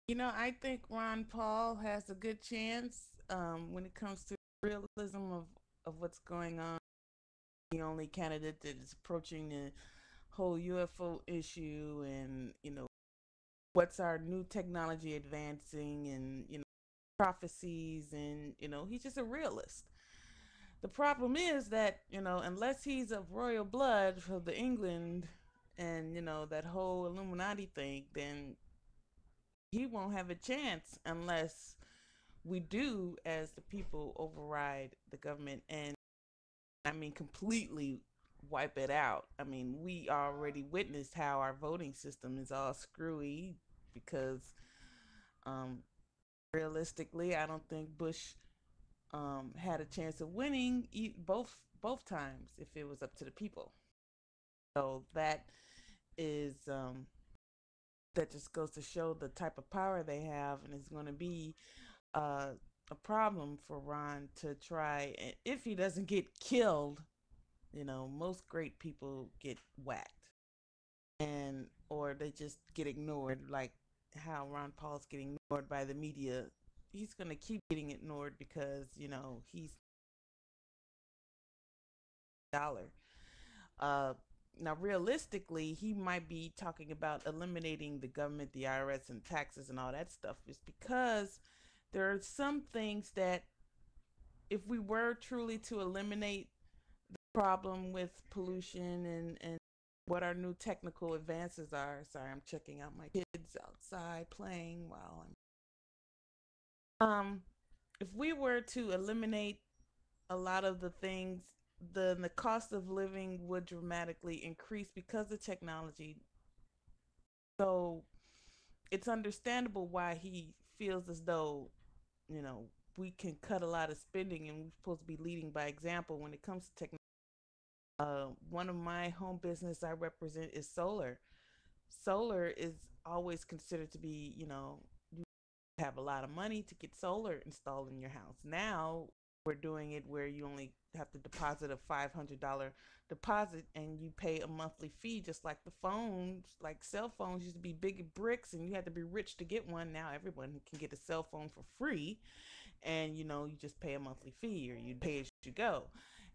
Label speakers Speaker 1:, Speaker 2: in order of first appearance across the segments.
Speaker 1: I think Ron Paul has a good chance when it comes to realism of what's going on. The only candidate that is approaching the whole UFO issue and, what's our new technology advancing and, prophecies and, he's just a realist. The problem is that, unless he's of royal blood from the England and, that whole Illuminati thing, then he won't have a chance unless we do, as the people, override the government and, I mean, completely wipe it out. I mean, we already witnessed how our voting system is all screwy because, um, realistically, I don't think Bush had a chance of winning both times if it was up to the people. So is that just goes to show the type of power they have, and it's going to be uh, a problem for Ron to try. If he doesn't get killed, most great people get whacked, and or they just get ignored, like how Ron Paul's getting ignored by the media. He's going to keep getting ignored because he's dollar. Uh, Now, realistically, he might be talking about eliminating the government, the IRS, and taxes and all that stuff. Is because there are some things that, if we were truly to eliminate the problem with pollution and what our new technical advances are. Sorry, I'm checking out my kids outside playing while I'm. If we were to eliminate a lot of the things, the cost of living would dramatically increase because of technology. So it's understandable why he feels as though, you know, we can cut a lot of spending and we're supposed to be leading by example when it comes to technology. One of my home business I represent is solar. Solar is always considered to be, you have a lot of money to get solar installed in your house. Now we're doing it where you only have to deposit a $500 deposit and you pay a monthly fee, just like the phones, like cell phones used to be big bricks and you had to be rich to get one. Now everyone can get a cell phone for free, and you just pay a monthly fee or you pay as you go.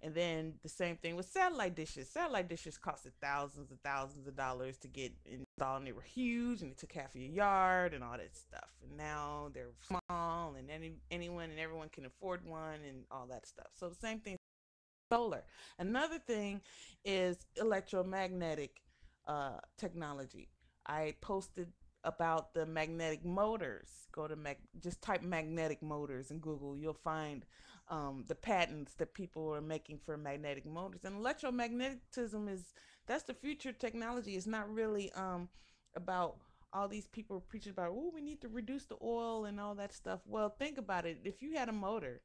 Speaker 1: And then the same thing with satellite dishes. Satellite dishes costed thousands and thousands of dollars to get installed, and they were huge, and they took half of your yard and all that stuff. And now they're small, and anyone and everyone can afford one, and all that stuff. So the same thing, solar. Another thing is electromagnetic technology. I posted about the magnetic motors. Just type magnetic motors in Google. You'll find the patents that people are making for magnetic motors. And electromagnetism is that's the future technology. It's not really about all these people preaching about, oh, we need to reduce the oil and all that stuff. Well, think about it. If you had a motor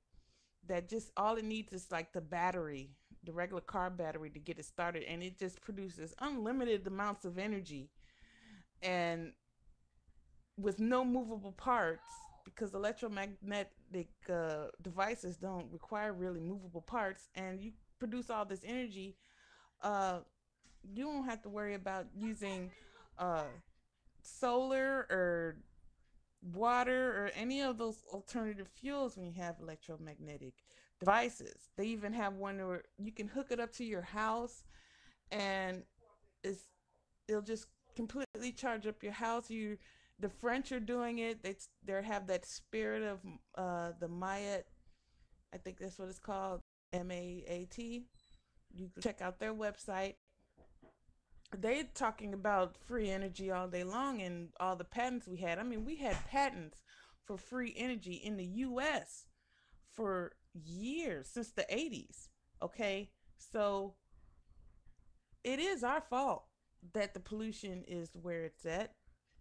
Speaker 1: that just all it needs is like the battery, the regular car battery to get it started, and it just produces unlimited amounts of energy and with no movable parts, because electromagnetic devices don't require really movable parts, and you produce all this energy. uh, you don't have to worry about using uh, solar or water or any of those alternative fuels when you have electromagnetic devices. They even have one where you can hook it up to your house, and it's it'll just completely charge up your house. The French are doing it. They have that spirit of the Mayat. I think that's what it's called, MAAT. You can check out their website. They talking about free energy all day long and all the patents we had. I mean, we had patents for free energy in the US for years, since the 80s. Okay? So it is our fault that the pollution is where it's at,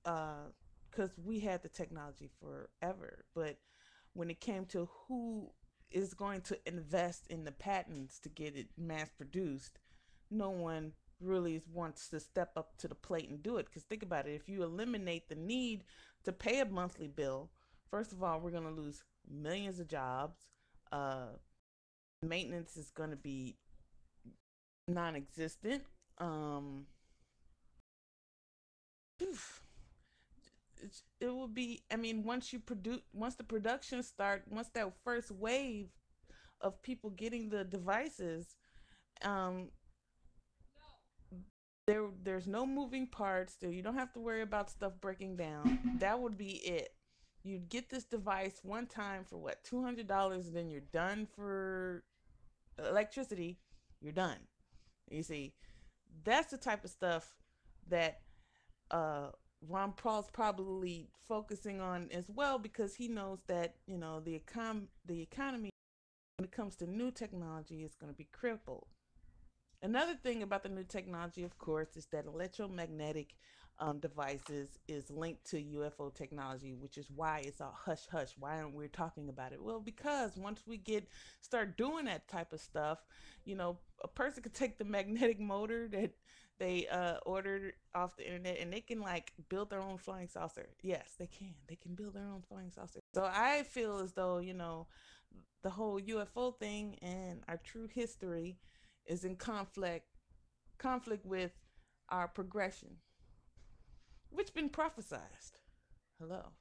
Speaker 1: because we had the technology forever. But when it came to who is going to invest in the patents to get it mass produced, no one really wants to step up to the plate and do it. Because think about it, if you eliminate the need to pay a monthly bill, first of all, we're going to lose millions of jobs. Uh, Maintenance is going to be non existent. Um, it will be, I mean, once the production start, once that first wave of people getting the devices, um there's no moving parts there. You don't have to worry about stuff breaking down. That would be it. You'd get this device one time for what, $200, and then you're done for electricity. You're done. You see, that's the type of stuff that uh Ron Paul's probably focusing on as well, because he knows that, the economy, when it comes to new technology, is going to be crippled. Another thing about the new technology, of course, is that electromagnetic devices is linked to UFO technology, which is why it's all hush hush. Why aren't we talking about it? Well, because once we start doing that type of stuff, a person could take the magnetic motor that they ordered off the internet, and they can like build their own flying saucer. Yes, they can. They can build their own flying saucer. So I feel as though, the whole UFO thing and our true history is in conflict with our progression, which been prophesized. Hello.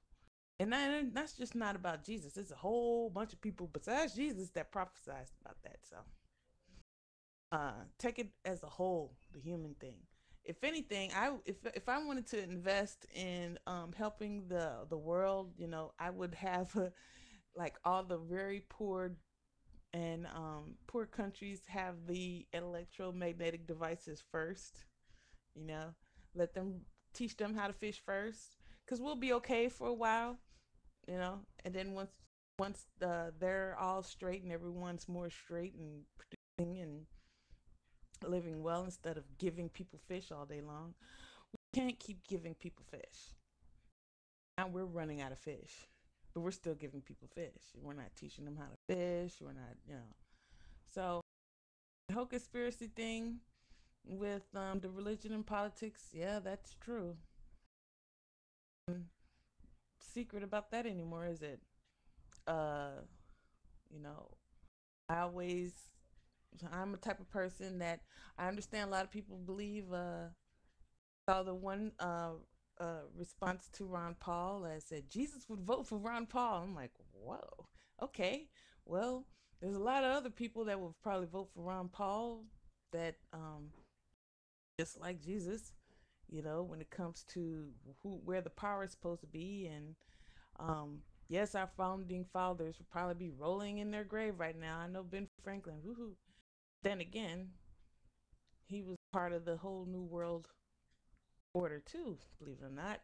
Speaker 1: And that's just not about Jesus. There's a whole bunch of people besides Jesus that prophesized about that. So take it as a whole, the human thing. If anything, if I wanted to invest in helping the world, I would have like all the very poor and poor countries have the electromagnetic devices first. You know, let them teach them how to fish first, because we'll be okay for a while. And then once they're all straight and everyone's more straight and producing and living well, instead of giving people fish all day long, we can't keep giving people fish. Now we're running out of fish, but we're still giving people fish. We're not teaching them how to fish. We're not. So the whole conspiracy thing with the religion and politics, yeah, that's true. Secret about that anymore, is it? Uh, you know, I always, I'm a type of person that I understand a lot of people believe. Saw the one response to Ron Paul that said Jesus would vote for Ron Paul. I'm like, whoa, okay. Well, there's a lot of other people that would probably vote for Ron Paul that just like Jesus, when it comes to where the power is supposed to be. And yes, our founding fathers would probably be rolling in their grave right now. I know Ben Franklin, woohoo. Then again, he was part of the whole New World Order too, believe it or not.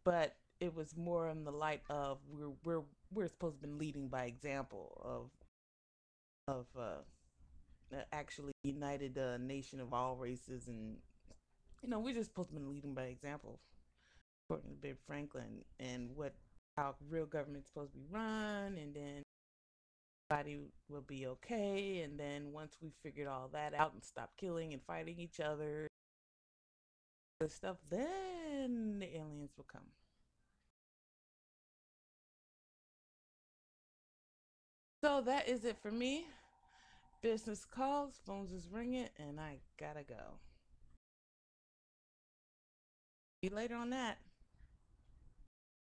Speaker 1: But it was more in the light of we're supposed to be leading by example of actually united nation of all races, and we're just supposed to be leading by example, according to Ben Franklin, and what how real government's supposed to be run, and then everybody will be okay. And then once we figured all that out and stopped killing and fighting each other, the stuff, then the aliens will come. So that is it for me. Business calls, phones is ringing, and I gotta go. See you later on that.